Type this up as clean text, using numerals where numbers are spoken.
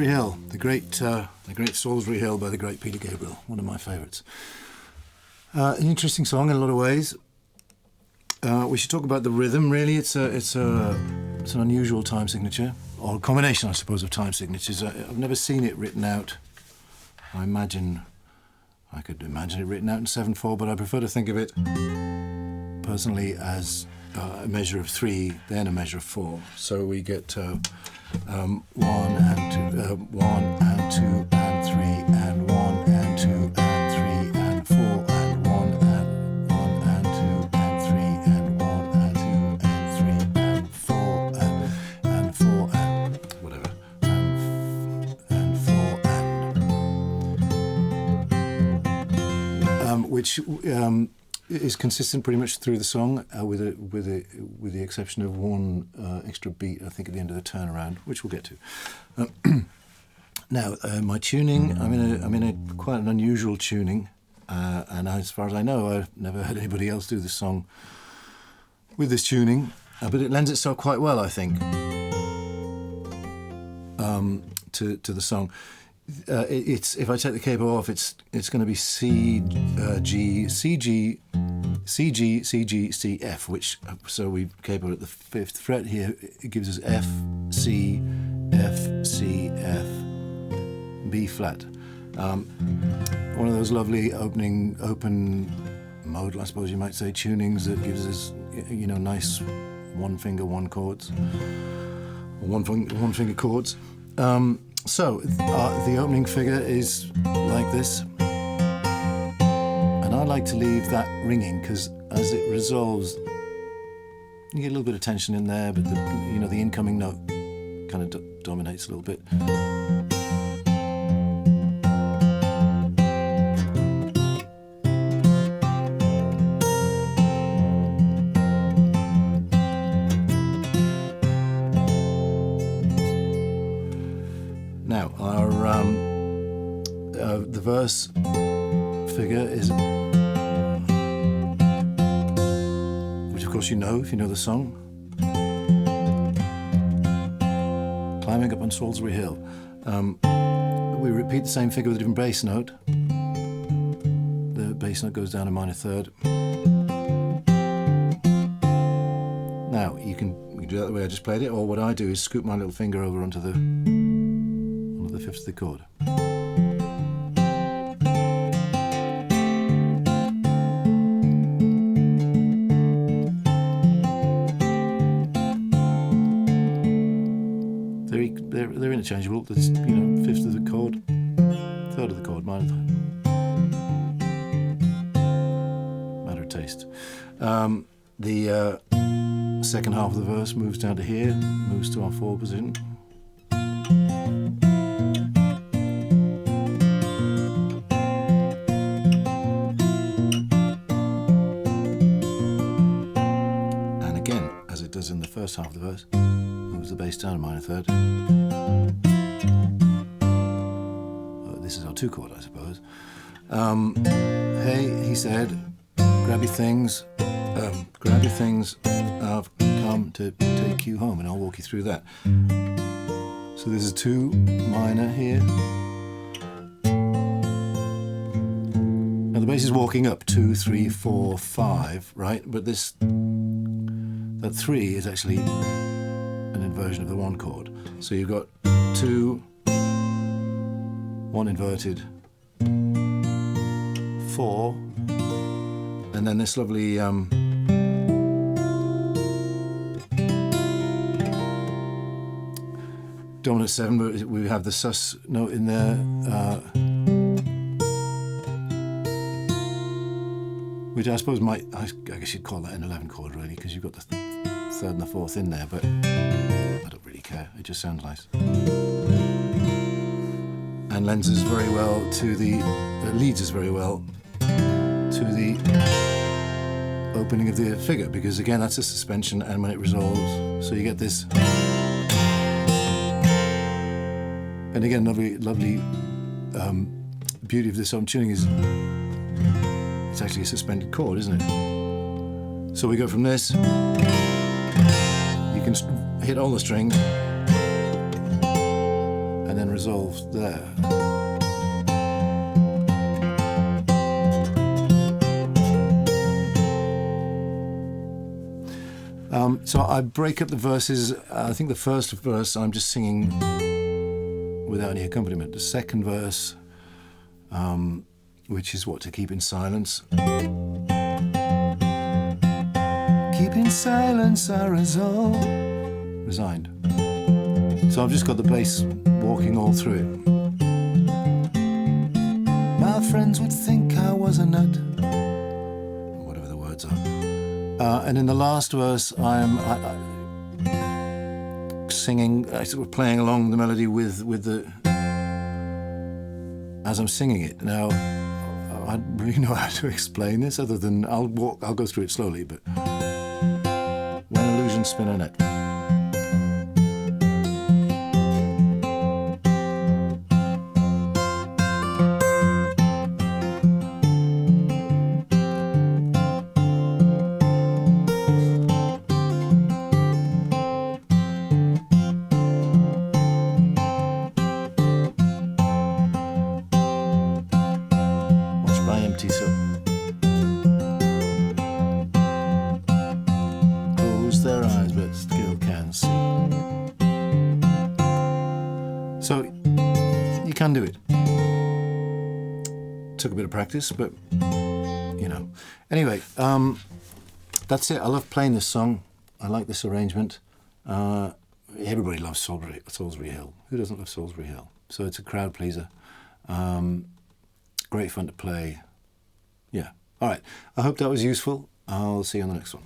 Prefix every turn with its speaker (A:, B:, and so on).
A: Solsbury Hill, the great Solsbury Hill by the great Peter Gabriel, one of my favourites. An interesting song in a lot of ways. We should talk about the rhythm. It's an unusual time signature, or a combination, I suppose, of time signatures. I've never seen it written out. I could imagine it written out in 7/4, but I prefer to think of it personally as a measure of 3, then a measure of 4. So we get 1 and 2, 1 and 2 and 3, and 1 and 2 and 3 and 4, and 1 and 1 and 2 and 3 and 1 and 2 and 3 and 4 and 4 and whatever and 4 and which is consistent pretty much through the song, with the exception of one extra beat, I think, at the end of the turnaround, which we'll get to. Now, my tuning, I'm in a quite an unusual tuning, and as far as I know, I've never heard anybody else do this song with this tuning, but it lends itself quite well, I think, to the song. It's, if I take the capo off, it's going to be C, G, C, G, C, G, C, G, C, F, which, so we capo at the 5th fret here. It gives us F, C, F, C, F, B flat. One of those lovely open modal, I suppose you might say, tunings that gives us, nice one finger chords, or one finger chords. So, the opening figure is like this, and I like to leave that ringing, because as it resolves, you get a little bit of tension in there, but the incoming note kind of dominates a little bit. Now, the verse figure is, which of course you know if you know the song, climbing up on Solsbury Hill. We repeat the same figure with a different bass note. The bass note goes down a minor third. Now, you can do that the way I just played it, or what I do is scoop my little finger over onto the 5th of the chord. They're interchangeable. That's 5th of the chord, 3rd of the chord, minor third. Matter of taste. The second half of the verse moves down to here, moves to our 4 position. As it does in the first half of the verse, moves the bass down a minor third. This is our 2 chord, I suppose. Hey, he said, grab your things, I've come to take you home, and I'll walk you through that. So this is 2 minor here. Now the bass is walking up 2, 3, 4, 5, right? But that 3 is actually an inversion of the 1 chord. So you've got 2, 1 inverted, 4, and then this lovely dominant 7, but we have the sus note in there, which I suppose I guess you'd call that an 11 chord, really, because you've got the 3rd and the 4th in there, but I don't really care, it just sounds nice. And leads us very well to the opening of the figure, because again, that's a suspension, and when it resolves, so you get this. And again, lovely beauty of this song tuning is it's actually a suspended chord, isn't it? So we go from this, you can hit all the strings, and then resolved there. So I break up the verses. I think the first verse I'm just singing without any accompaniment. The second verse, which is what to keep in silence. Keep in silence, I resolve. Resigned. So I've just got the bass walking all through it. My friends would think I was a nut. Whatever the words are. And in the last verse, I'm singing, sort of playing along the melody with the, as I'm singing it. Now, I don't really know how to explain this other than I'll go through it slowly, but when illusions spin a net. Close their eyes but still can see. So you can do it. Took a bit of practice, but you know. Anyway, that's it. I love playing this song. I like this arrangement. Everybody loves Solsbury Hill. Who doesn't love Solsbury Hill? So it's a crowd pleaser. Great fun to play. Yeah. All right. I hope that was useful. I'll see you on the next one.